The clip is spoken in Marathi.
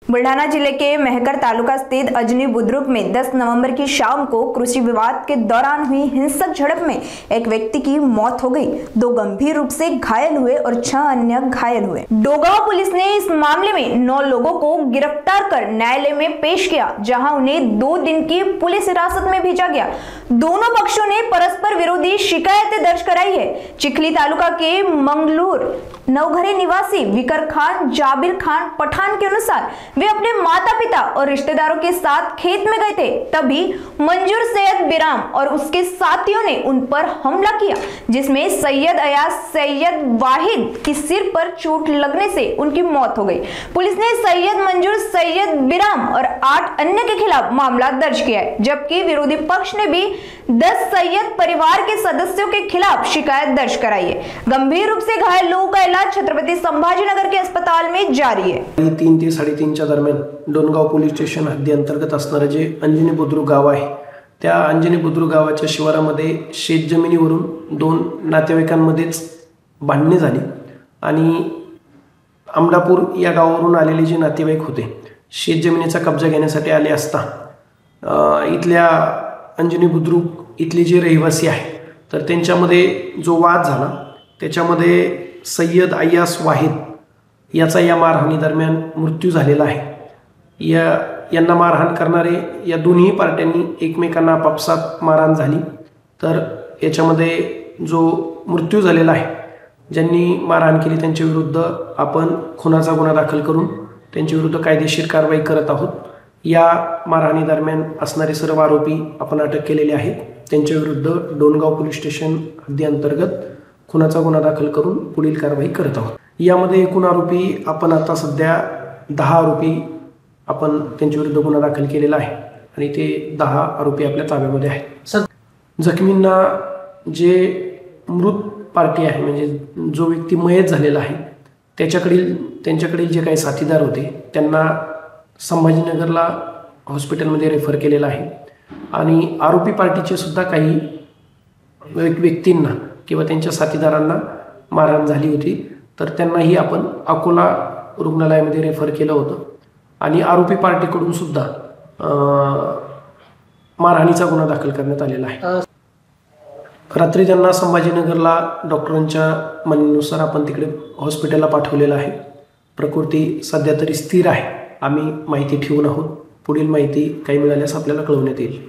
बुल्ढाना जिले के मेहकर तालुका स्थित अजनी बुद्रुक में 10 नवंबर की शाम को कृषि विवाद के दौरान हुई हिंसक झड़प में एक व्यक्ति की मौत हो गई, 2 गंभीर रूप से घायल हुए और 6 अन्य घायल हुए। डोगांव पुलिस ने इस मामले में 9 लोगों को गिरफ्तार कर न्यायालय में पेश किया, जहां उन्हें 2 दिन की पुलिस हिरासत में भेजा गया। दोनों पक्षों ने परस्पर विरोधी शिकायतें दर्ज कराई है। चिखली तालुका के मंगलूर नवघरे निवासी विकर खान जाबिर खान पठान के अनुसार वे अपने माता पिता और रिश्तेदारों के साथ खेत में गए थे, तभी मंजूर सैयद बिराम और उसके साथियों ने उन पर हमला किया, जिसमें सैयद अयाज सैयद वाहिद की सिर पर चोट लगने से उनकी मौत हो गई। पुलिस ने सैयद मंजूर सैयद बिराम और 8 अन्य के खिलाफ मामला दर्ज किया है, जबकि विरोधी पक्ष ने भी 10 सैयद परिवार के सदस्यों के खिलाफ शिकायत दर्ज कराई है। गंभीर रूप से घायल लोगों का इलाज छत्रपति संभाजीनगर के अस्पताल में जारी है। 3 ते 3:30च्या दरम्यान डोनगाव पोलीस स्टेशन हद्दी अंतर्गत असणारे जे अंजनी बुद्रुक गाव आहे, त्या अंजनी बुद्रुक गावाच्या शिवारामध्ये शेत जमिनीवरून 2 नातेवाईकांमध्येच भांडणे झाली आणि आमडापूर या गावावरून आलेले जे नातेवाईक होते शेत जमिनीचा कब्जा घेण्यासाठी आले असता इथल्या अंजनी बुद्रुक इथले जे रहिवासी आहे तर त्यांच्यामध्ये जो वाद झाला त्याच्यामध्ये सैयद अयास वाहिद याचा या मारहाणी दरम्यान मृत्यू झालेला आहे। यांना मारहाण करणारे या दोन्ही पार्ट्यांनी एकमेकांना आपापसात मारहाण झाली, तर याच्यामध्ये जो मृत्यू झालेला आहे ज्यांनी मारहाण केली त्यांच्या विरुद्ध आपण खुनाचा गुन्हा दाखल करून त्यांच्या विरुद्ध कायदेशीर कारवाई करत आहोत। या मारहाणी दरम्यान असणारे सर्व आरोपी आपण अटक केलेले आहेत, त्यांच्या विरुद्ध डोनगाव पोलीस स्टेशन हद्दी अंतर्गत खुनाचा गुन्हा दाखल करून पुढील कारवाई करत आहोत। यामध्ये एकूण आरोपी आपण आता सध्या 10 आरोपी आपण त्यांच्या विरुद्ध गुन्हा दाखल केलेला आहे आणि ते 10 आरोपी आपल्या ताब्यामध्ये आहेत। जखमींना जे मृत पार्टी आहे म्हणजे जो व्यक्ती मयत झालेला आहे त्यांच्याकडील जे काही साथीदार होते त्यांना संभाजीनगरला हॉस्पिटलमध्ये रेफर केलेला आहे आणि आरोपी पार्टीचे सुद्धा काही व्यक्तींना किंवा त्यांच्या साथीदारांना मारहाण झाली होती, तर त्यांनाही आपण अकोला रुग्णालयामध्ये रेफर केलं होतं आणि आरोपी पार्टीकडून सुद्धा मारहाणीचा गुन्हा दाखल करण्यात आलेला आहे। रात्री त्यांना संभाजीनगरला डॉक्टरांच्या म्हणण्यानुसार आपण तिकडे हॉस्पिटलला पाठवलेलं आहे। प्रकृती सध्या तरी स्थिर आहे। आम्ही माहिती ठेवून आहोत, पुढील माहिती काही मिळाल्यास आपल्याला कळवण्यात येईल।